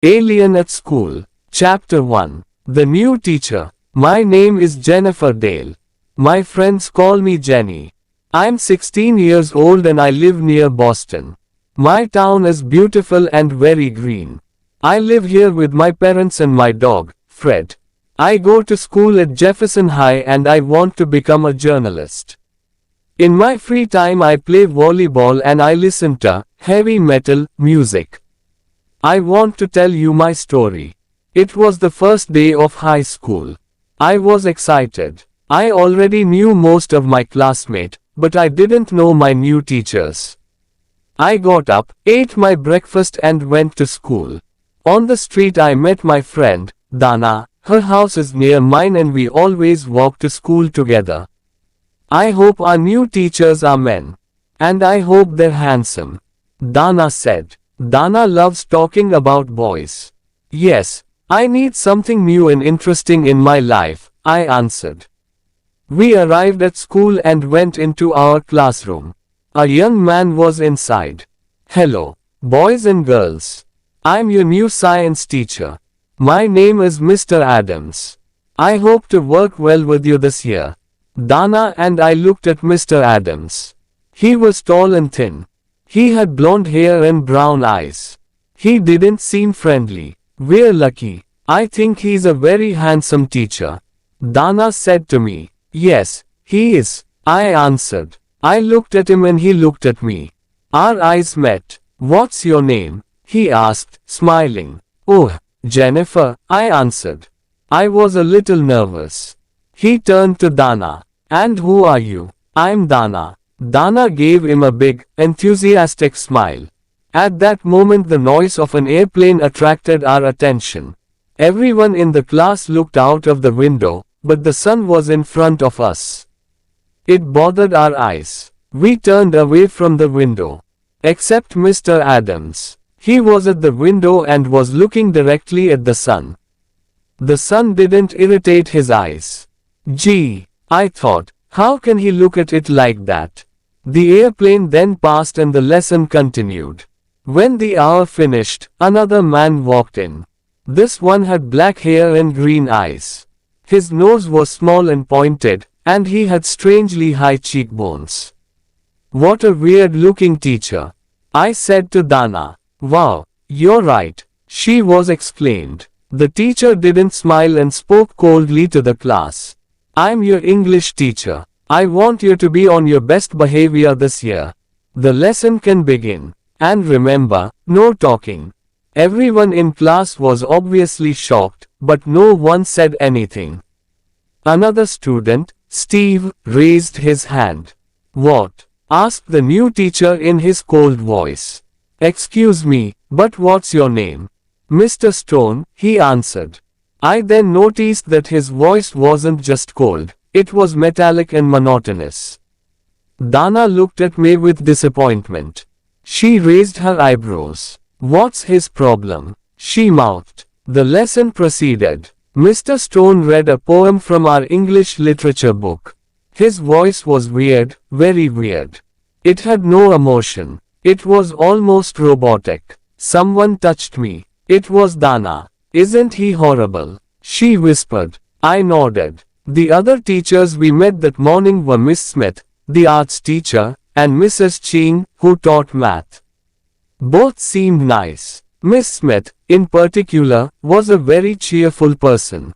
Alien at School. Chapter 1. The New Teacher. My name is Jennifer Dale. My friends call me Jenny. I'm 16 years old and I live near Boston. My town is beautiful and very green. I live here with my parents and my dog, Fred. I go to school at Jefferson High and I want to become a journalist. In my free time I play volleyball and I listen to heavy metal music. I want to tell you my story. It was the first day of high school. I was excited. I already knew most of my classmates, but I didn't know my new teachers. I got up, ate my breakfast and went to school. On the street I met my friend, Dana. Her house is near mine and we always walk to school together. I hope our new teachers are men. And I hope they're handsome. Dana said. Dana loves talking about boys. Yes, I need something new and interesting in my life, I answered. We arrived at school and went into our classroom. A young man was inside. Hello, boys and girls. I'm your new science teacher. My name is Mr. Adams. I hope to work well with you this year. Dana and I looked at Mr. Adams. He was tall and thin. He had blonde hair and brown eyes. He didn't seem friendly. We're lucky. I think he's a very handsome teacher. Dana said to me. Yes, he is, I answered. I looked at him and he looked at me. Our eyes met. What's your name? He asked, smiling. Oh, Jennifer, I answered. I was a little nervous. He turned to Dana. And who are you? I'm Dana. Dana gave him a big, enthusiastic smile. At that moment the noise of an airplane attracted our attention. Everyone in the class looked out of the window, but the sun was in front of us. It bothered our eyes. We turned away from the window. Except Mr. Adams. He was at the window and was looking directly at the sun. The sun didn't irritate his eyes. Gee, I thought, how can he look at it like that? The airplane then passed and the lesson continued. When the hour finished, another man walked in. This one had black hair and green eyes. His nose was small and pointed, and he had strangely high cheekbones. What a weird-looking teacher. I said to Dana. Wow, you're right. She was exclaimed. The teacher didn't smile and spoke coldly to the class. I'm your English teacher. I want you to be on your best behavior this year. The lesson can begin. And remember, no talking. Everyone in class was obviously shocked, but no one said anything. Another student, Steve, raised his hand. What? Asked the new teacher in his cold voice. Excuse me, but what's your name? Mr. Stone, he answered. I then noticed that his voice wasn't just cold. It was metallic and monotonous. Dana looked at me with disappointment. She raised her eyebrows. What's his problem? She mouthed. The lesson proceeded. Mr. Stone read a poem from our English literature book. His voice was weird, very weird. It had no emotion. It was almost robotic. Someone touched me. It was Dana. Isn't he horrible? She whispered. I nodded. The other teachers we met that morning were Miss Smith, the arts teacher, and Mrs. Ching, who taught math. Both seemed nice. Miss Smith, in particular, was a very cheerful person.